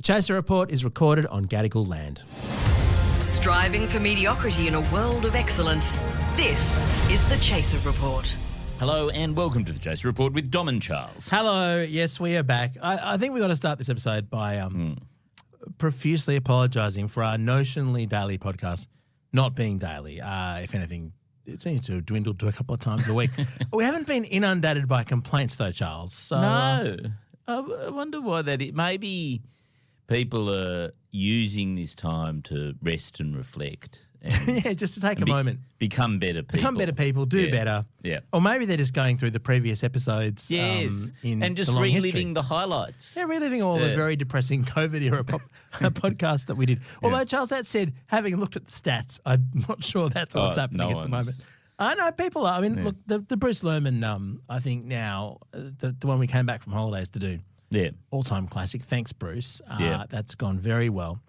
The Chaser Report is recorded on Gadigal land. Striving for mediocrity in a world of excellence. This is the Chaser Report. Hello and welcome to the Chaser Report with Dom and Charles. Hello. Yes, we are back. I think we've got to start this episode by profusely apologising for our notionally daily podcast not being daily. If anything, it seems to have dwindled to a couple of times a week. We haven't been inundated by complaints though, Charles. So, No. I wonder why that is. Maybe people are using this time to rest and reflect. And yeah, just to take a moment. Become better people. Become better people, do better. Yeah. Or maybe they're just going through the previous episodes. Yes. In and just the long reliving history. the highlights. Yeah, reliving all the very depressing COVID-era podcasts that we did. Although, Charles, that said, having looked at the stats, I'm not sure that's what's happening at the moment. I know people are. I mean, look, the Bruce Lerman, I think now, the one we came back from holidays to do, all-time classic. Thanks, Bruce. That's gone very well.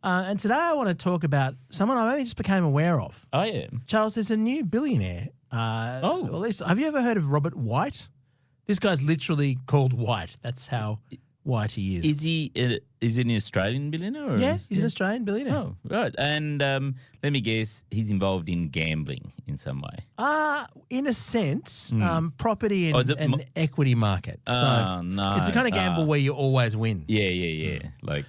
And today I want to talk about someone I only just became aware of. Oh, yeah. Charles, there's a new billionaire. At least, have you ever heard of Robert Whyte? This guy's literally called White. That's how white he is. Is he an Australian billionaire? Or? Yeah, he's an Australian billionaire. Oh, right. And let me guess, he's involved in gambling in some way. In a sense, property and equity market. Oh, no. It's the kind of gamble where you always win. Yeah. Like,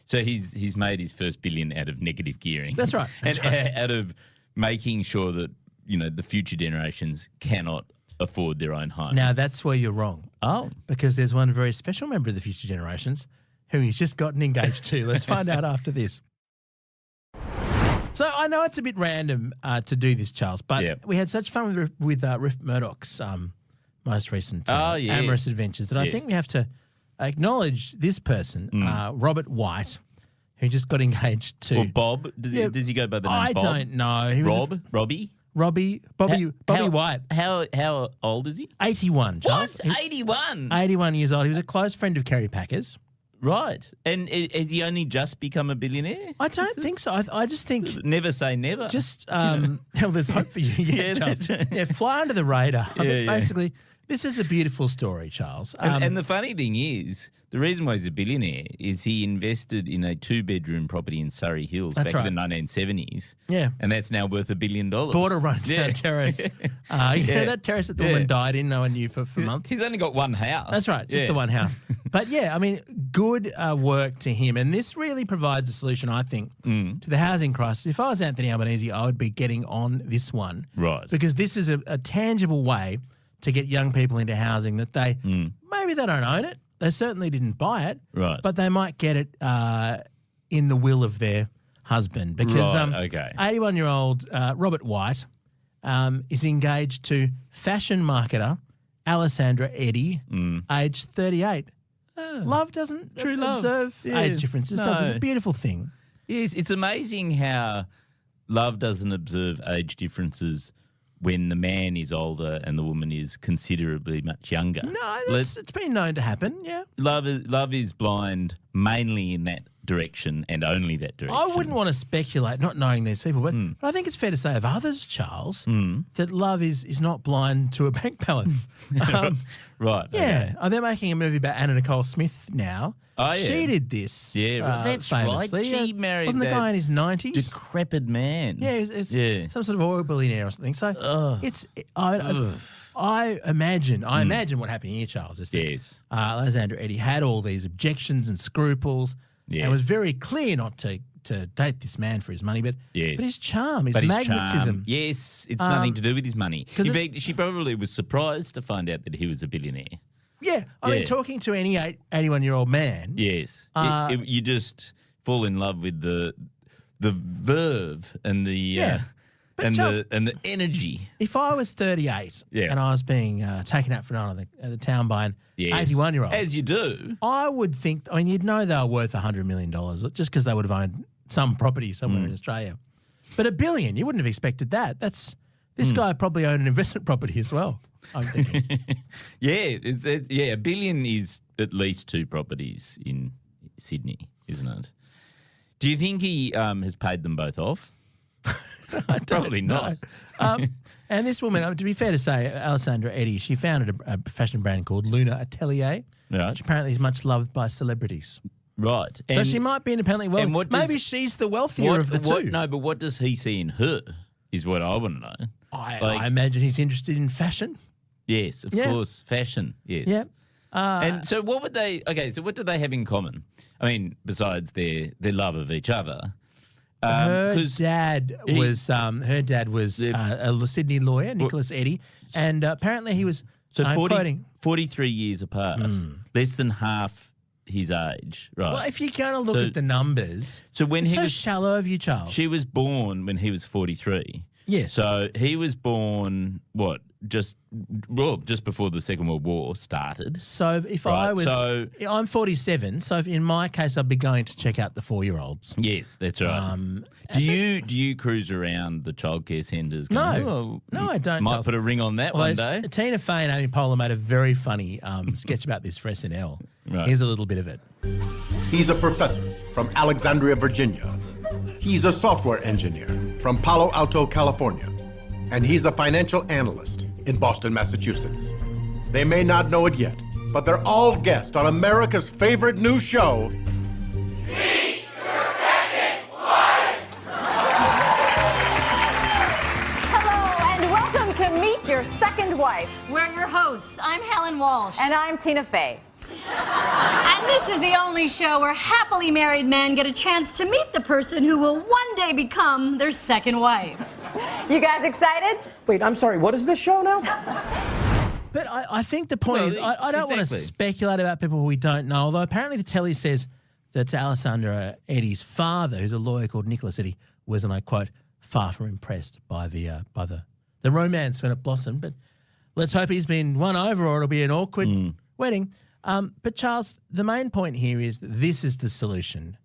so he's made his first billion out of negative gearing. That's right. Out of making sure that, the future generations cannot afford their own home. Now, that's where you're wrong. Oh. Because there's one very special member of the future generations who he's just gotten engaged to. Let's find out after this. So I know it's a bit random to do this, Charles, but we had such fun with Rupert Murdoch's most recent amorous adventures that I think we have to acknowledge this person, Robert Whyte, who just got engaged to... Or Bob. Does he go by the name Bob? I don't know. Bobby Whyte. How old is he? 81, Charles. What? 81? 81 years old. He was a close friend of Kerry Packer's. Right. And has he only just become a billionaire? I don't think so. I just think... Never say never. Just, there's hope for you. Charles. Fly under the radar. Basically, this is a beautiful story, Charles. And the funny thing is, the reason why he's a billionaire is he invested in a 2-bedroom property in Surrey Hills back in the 1970s. Yeah. And that's now worth $1 billion. Bought a rundown terrace. You know that terrace that the woman died in, no one knew for months? He's only got one house. That's right, just the one house. But I mean, good work to him. And this really provides a solution, I think, to the housing crisis. If I was Anthony Albanese, I would be getting on this one. Right. Because this is a tangible way to get young people into housing that they, maybe they don't own it. They certainly didn't buy it, but they might get it in the will of their husband. Because 81-year-old Robert Whyte is engaged to fashion marketer Alessandra Eddy, aged 38. Love doesn't observe age differences, does it? It's a beautiful thing. Yes, it's amazing how love doesn't observe age differences when the man is older and the woman is considerably much younger. No, it's been known to happen, yeah. Love is blind mainly in that direction and only that direction. I wouldn't want to speculate, not knowing these people, but I think it's fair to say of others, Charles, that love is not blind to a bank balance. Right. Yeah. Okay. They're making a movie about Anna Nicole Smith now. Oh, yeah. She did this. Yeah, that's famously. right. She married Wasn't the guy in his 90s? Decrepit man. Yeah, he's some sort of oil billionaire or something. So I imagine what happened here, Charles, is that Alessandra Eddy had all these objections and scruples and was very clear not to date this man for his money, but his charm, his magnetism. Yes, it's nothing to do with his money. In fact, she probably was surprised to find out that he was a billionaire. Yeah, I mean, talking to any 81-year-old man. Yes, you just fall in love with the verve and the and the energy. If I was 38 and I was being taken out for a night at the town by an 81-year-old, as you do, I would think. I mean, you'd know they were worth $100 million just because they would have owned some property somewhere in Australia. But $1 billion, you wouldn't have expected that. This guy probably owned an investment property as well, I'm thinking. $1 billion is at least 2 properties in Sydney, isn't it? Do you think he has paid them both off? Probably not. And this woman, to be fair to say, Alessandra Eddy, she founded a fashion brand called Luna Atelier, which apparently is much loved by celebrities. Right. So she might be independently wealthy. and Maybe she's the wealthier of the two. No, but what does he see in her is what I want to know. I imagine he's interested in fashion. Yes, of course. Fashion, yes. Yeah. And so what would they – okay, so what do they have in common? I mean, besides their love of each other. Her dad was a Sydney lawyer, Nicholas Eddy, and apparently he was – So 43 years apart, less than half his age, right? Well, if you're going to look at the numbers, so when it's he so was shallow of you, Charles. She was born when he was 43. Yes. So he was born just before the Second World War started. So if I'm 47. So in my case, I'd be going to check out the 4-year-olds. Yes, that's right. Do you cruise around the childcare centres? No, I don't. Might put a ring on that one day. Tina Fey and Amy Poehler made a very funny sketch about this for SNL. Right. Here's a little bit of it. He's a professor from Alexandria, Virginia. He's a software engineer from Palo Alto, California. And he's a financial analyst in Boston, Massachusetts. They may not know it yet, but they're all guests on America's favorite new show, Meet Your Second Wife! Hello, and welcome to Meet Your Second Wife. We're your hosts. I'm Helen Walsh. And I'm Tina Fey. And this is the only show where happily married men get a chance to meet the person who will one day become their second wife. You guys excited? Wait, I'm sorry, what is this show now? But I think the point is, I don't want to speculate about people who we don't know, although apparently the telly says that Alessandra Eddy's father, who's a lawyer called Nicholas Eddy, was, and I quote, far from impressed by the romance when it blossomed. But let's hope he's been won over or it'll be an awkward wedding. But Charles, the main point here is that this is the solution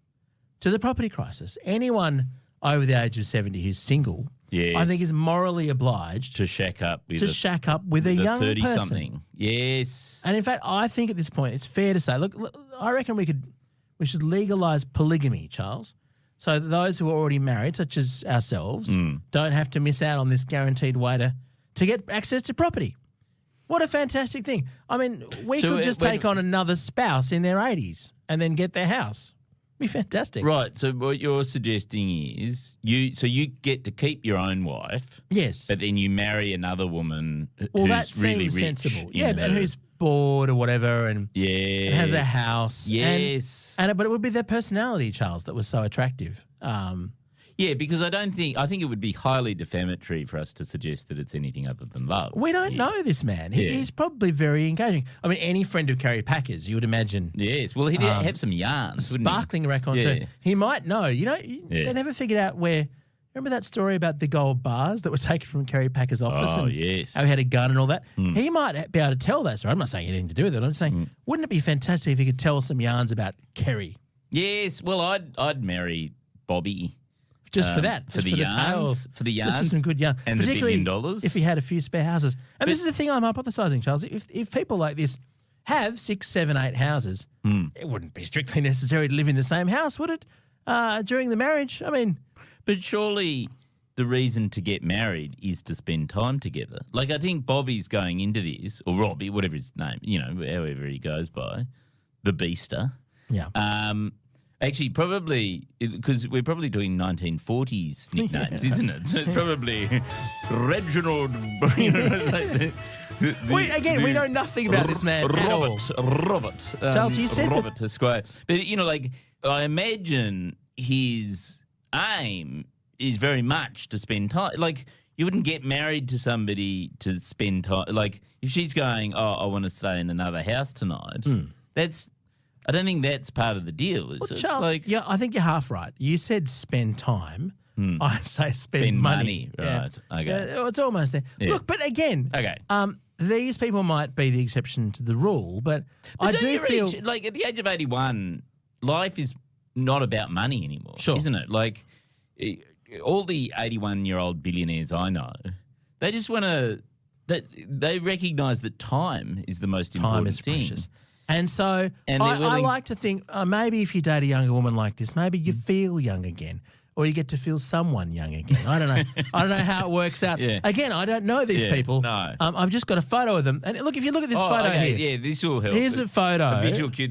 to the property crisis. Anyone over the age of 70 who's single, I think, is morally obliged to shack up with a young 30-something. person. Yes. And in fact, I think at this point it's fair to say, look, I reckon we should legalise polygamy, Charles. So that those who are already married, such as ourselves, don't have to miss out on this guaranteed way to get access to property. What a fantastic thing. I mean, we could just take on another spouse in their 80s and then get their house. It'd be fantastic. Right. So what you're suggesting is you get to keep your own wife. Yes. But then you marry another woman that who's really rich. Sensible. Yeah, and who's bored or whatever and has a house. Yes. But it would be their personality, Charles, that was so attractive. Yeah, because I think it would be highly defamatory for us to suggest that it's anything other than love. We don't know this man. He's probably very engaging. I mean, any friend of Kerry Packer's, you would imagine. Yes. Well, he'd have some yarns, sparkling record too. He might know. You know, they never figured out where. Remember that story about the gold bars that were taken from Kerry Packer's office? Oh, and yes. how he had a gun and all that. He might be able to tell that story. I'm not saying anything to do with it. I'm just saying, wouldn't it be fantastic if he could tell some yarns about Kerry? Yes. Well, I'd marry Bobby. Just for that. For the yarns. For the yarns. Just for some good yarn. And the $1 billion. If he had a few spare houses. And this is the thing I'm hypothesising, Charles. If people like this have 6, 7, 8 houses, it wouldn't be strictly necessary to live in the same house, would it? During the marriage? I mean... But surely the reason to get married is to spend time together. Like, I think Bobby's going into this, or Robbie, whatever his name, however he goes by, the Beaster. Yeah. Actually, probably, because we're probably doing 1940s nicknames, isn't it? So it's probably Reginald. We know nothing about this man Robert. Charles, you said Robert Esquire. But, I imagine his aim is very much to spend time. Like, you wouldn't get married to somebody to spend time. Like, if she's going, I want to stay in another house tonight, I don't think that's part of the deal, is it? Charles, I think you're half right. You said spend time. I say spend money. Right. Yeah. Okay. It's almost there. Yeah. Look, but again, okay. These people might be the exception to the rule, but I do feel... like, at the age of 81, life is not about money anymore, isn't it? Like, all the 81-year-old billionaires I know, they just want to... They recognise that time is the most important thing. Precious. And so I like to think maybe if you date a younger woman like this, maybe you feel young again, or you get to feel someone young again. I don't know. I don't know how it works out. Yeah. Again, I don't know these people. No. I've just got a photo of them. And look, if you look at this photo here. Yeah, this will help. Here's a photo. A visual cue.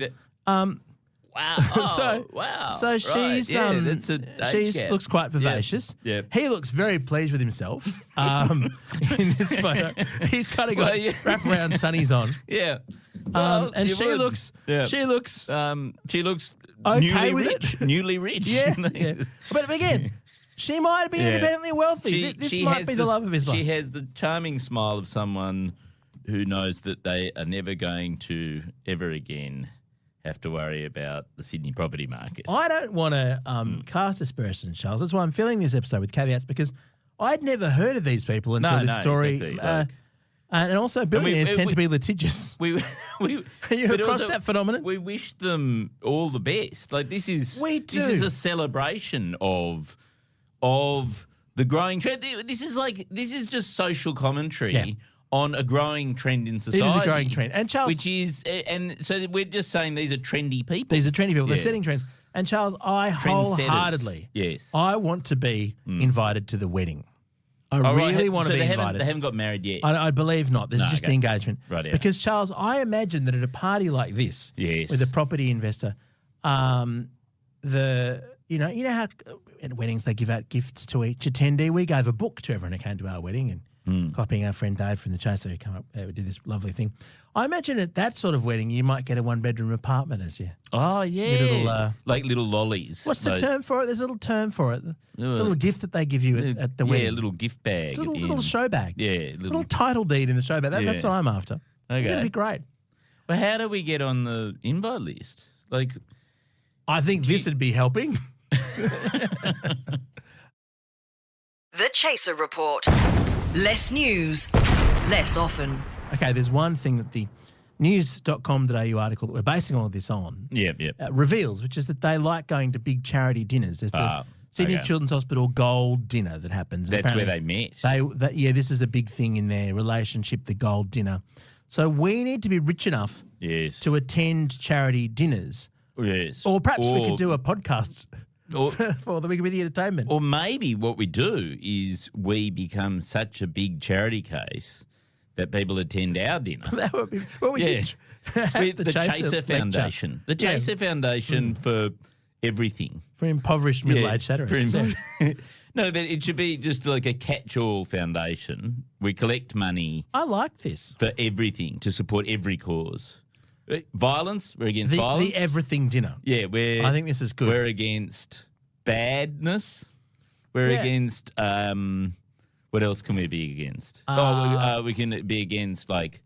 Wow. Oh, wow. So she's right. That's an age she's gap. looks quite vivacious. Yeah. He looks very pleased with himself. In this photo, he's kind of got wraparound sunnies on. Yeah. And you she would. looks. Yeah. She looks. She looks Okay newly with rich. it. Newly rich. Yeah. But again, she might be independently wealthy. This might be the love of his life. She has the charming smile of someone who knows that they are never going to ever again have to worry about the Sydney property market. I don't want to cast aspersions, Charles. That's why I'm filling this episode with caveats, because I'd never heard of these people until this story. Exactly. And also, billionaires tend to be litigious. We Are you across that phenomenon? We wish them all the best. Like this is This is a celebration of the growing trend. This is just social commentary on a growing trend in society. It is a growing trend. And Charles, so we're just saying these are trendy people. These are trendy people. They're setting trends. And Charles, I wholeheartedly, I want to be invited to the wedding. I really want to be invited. They haven't got married yet. I believe not. This is just the engagement. Right. Yeah. Because Charles, I imagine that at a party like this, with a property investor, you know how at weddings they give out gifts to each attendee. We gave a book to everyone who came to our wedding, and copying our friend Dave from the Chaser who came up we did this lovely thing. I imagine at that sort of wedding you might get a 1-bedroom apartment as you. Oh yeah, little, like little lollies. What's the term for it? There's a little term for it. The little gift that they give you at the wedding. Yeah, a little gift bag. Little show bag. Yeah, little title deed in the show bag. That's what I'm after. Okay, that'd be great. Well, how do we get on the invite list? Like, I think this would be helping. The Chaser Report. Less news, less often. Okay, there's one thing that the news.com.au article that we're basing all of this on reveals, which is that they like going to big charity dinners. There's the Sydney Children's Hospital Gold Dinner that happens. That's where they met. This is a big thing in their relationship, the Gold Dinner. So we need to be rich enough to attend charity dinners. Yes. Or perhaps we could do a podcast for the Wikipedia entertainment. Or maybe what we do is we become such a big charity case that people attend our dinner. That would be with the Chaser Foundation. The Chaser Foundation for everything. For impoverished middle-aged satirists. No, but it should be just like a catch-all foundation. We collect money. I like this. For everything, to support every cause. Violence, we're against violence. The everything dinner. Yeah, I think this is good. We're against badness. We're against... what else can we be against? We can be against like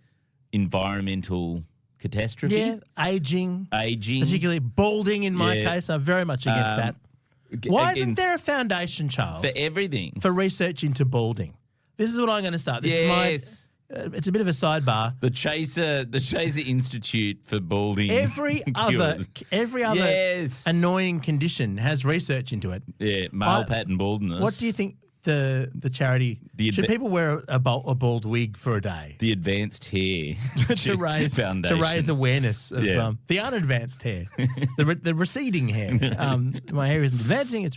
environmental catastrophe. Yeah, aging. Particularly balding in my case. I'm very much against that. Why isn't there a foundation, Charles? For everything. For research into balding. This is what I'm going to start. This is my... it's a bit of a sidebar. The Chaser Institute for Balding. Every other annoying condition has research into it. Yeah, male pattern baldness. What do you think the charity should people wear a bald wig for a day? The Advanced Hair to raise awareness of the unadvanced hair, the receding hair. My hair isn't advancing.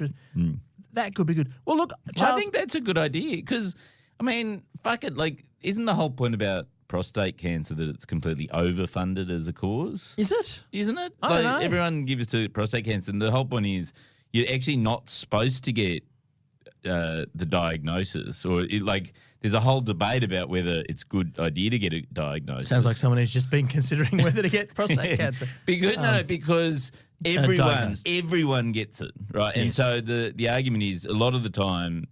That could be good. Well, look, Charles, I think that's a good idea because I mean, fuck it. Like, isn't the whole point about prostate cancer that it's completely overfunded as a cause? Is it? Isn't it? I don't know. Everyone gives to prostate cancer, and the whole point is you're actually not supposed to get the diagnosis, or there's a whole debate about whether it's a good idea to get a diagnosis. Sounds like someone who's just been considering whether to get prostate cancer. Because everyone gets it, right? And so the argument is a lot of the time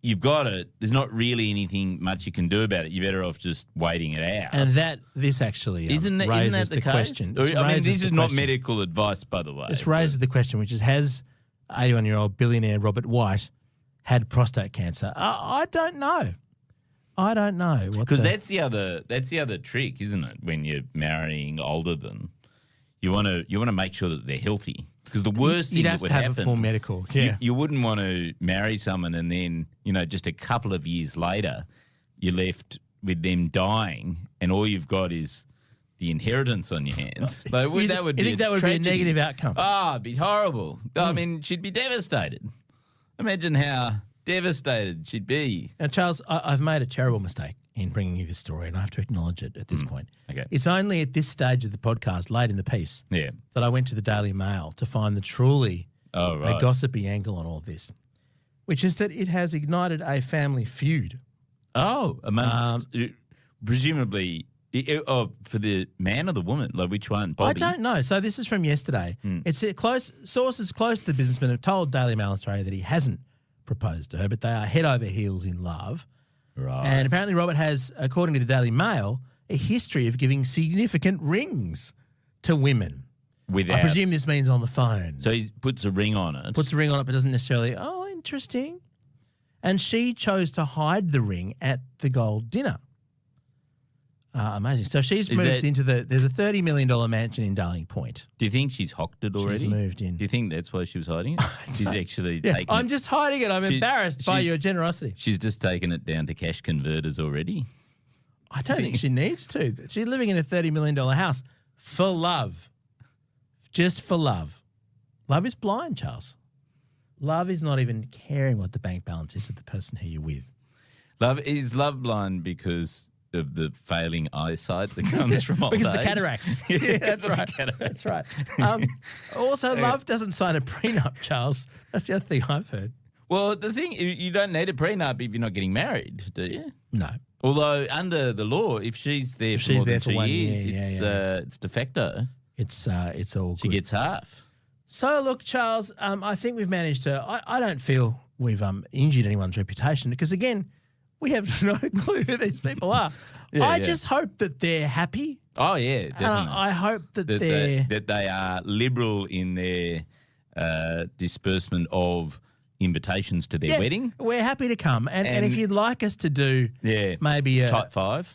you've got it. There's not really anything much you can do about it. You're better off just waiting it out. And this actually raises the question. This is not medical advice, by the way. This raises the question, which is, has 81-year-old billionaire Robert Whyte had prostate cancer? I don't know. Because that's the other trick, isn't it? When you're marrying older than, you want to make sure that they're healthy. Because the worst thing that would happen, you'd have to have a full medical. Yeah, you wouldn't want to marry someone and then just a couple of years later you're left with them dying and all you've got is the inheritance on your hands. That would be a negative outcome? It'd be horrible. I mean, she'd be devastated. Imagine how devastated she'd be. Now, Charles, I've made a terrible mistake in bringing you this story, and I have to acknowledge it at this point. Okay. It's only at this stage of the podcast, late in the piece, that I went to the Daily Mail to find the truly a gossipy angle on all of this, which is that it has ignited a family feud. Oh, amongst presumably for the man or the woman, like which one? Bobby? I don't know. So this is from yesterday. It's sources close to the businessman have told Daily Mail Australia that he hasn't proposed to her, but they are head over heels in love. Right. And apparently Robert has, according to the Daily Mail, a history of giving significant rings to women. Without, I presume this means on the phone. So he puts a ring on it. Puts a ring on it, but doesn't necessarily, interesting. And she chose to hide the ring at the gold dinner. Amazing. So she's moved into there's a $30 million mansion in Darling Point. Do you think she's hocked it already? She's moved in. Do you think that's why she was hiding it? She's actually taking I'm just hiding it. I'm embarrassed by your generosity. She's just taken it down to cash converters already. I don't think she needs to. She's living in a $30 million house for love. Just for love. Love is blind, Charles. Love is not even caring what the bank balance is of the person who you're with. Is love blind because of the failing eyesight that comes from old age? Because of the cataracts. Yeah, that's right. That's right. Also, love doesn't sign a prenup, Charles. That's the other thing I've heard. Well, the thing, you don't need a prenup if you're not getting married, do you? No. Although under the law, if she's there for more than 2 years, it's de facto. It's all good. She gets half. So, look, Charles, I think we've managed to I don't feel we've injured anyone's reputation because, again, we have no clue who these people are. I just hope that they're happy. Oh, yeah, definitely. I hope that they are liberal in their disbursement of invitations to their wedding. We're happy to come. And if you'd like us to do maybe a tight five,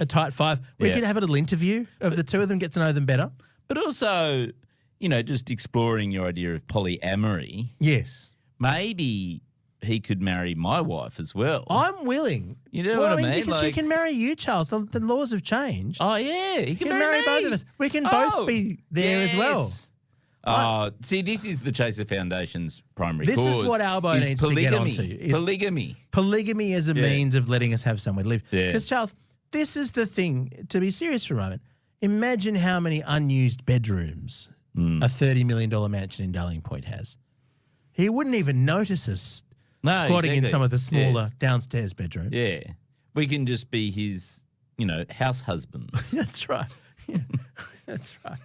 we could have a little interview of the two of them, get to know them better. But also, just exploring your idea of polyamory. Yes. Maybe he could marry my wife as well. I'm willing. You know what I mean? Because she can marry you, Charles. The laws have changed. Oh, yeah. He can marry both of us. We can both be there as well. Oh, see, this is the Chaser Foundation's primary cause. This is what Albo needs to get onto. Polygamy. Polygamy as a means of letting us have somewhere to live. Yeah. Because, Charles, this is the thing, to be serious for a moment. Imagine how many unused bedrooms a $30 million mansion in Darling Point has. He wouldn't even notice us squatting in some of the smaller downstairs bedrooms. Yeah. We can just be his, house husbands. That's right. Yeah. That's right.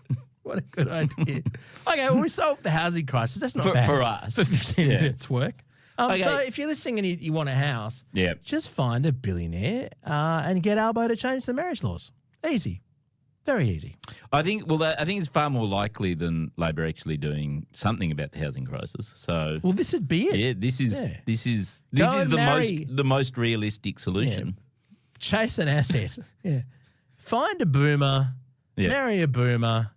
What a good idea. Okay, well, we solved the housing crisis. That's not bad. For us. For 15 minutes work. So if you're listening and you want a house, just find a billionaire and get Albo to change the marriage laws. Easy. Very easy. I think it's far more likely than Labor actually doing something about the housing crisis. So, well, this would be it. Yeah, this is the most realistic solution. Yeah. Chase an asset. Find a boomer. Marry a boomer.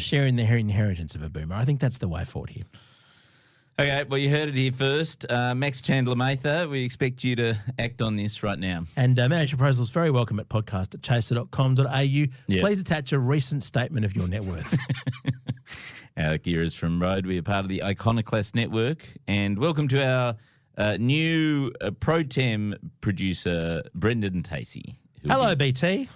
Share in the inheritance of a boomer. I think that's the way forward here. Okay, well, you heard it here first. Max Chandler Mather, we expect you to act on this right now. And marriage proposals very welcome at podcast@chaser.com.au. Please attach a recent statement of your net worth. Alec Gears from Road. We are part of the Iconoclast Network. And welcome to our new pro tem producer, Brendan Tacey. Hello, BT.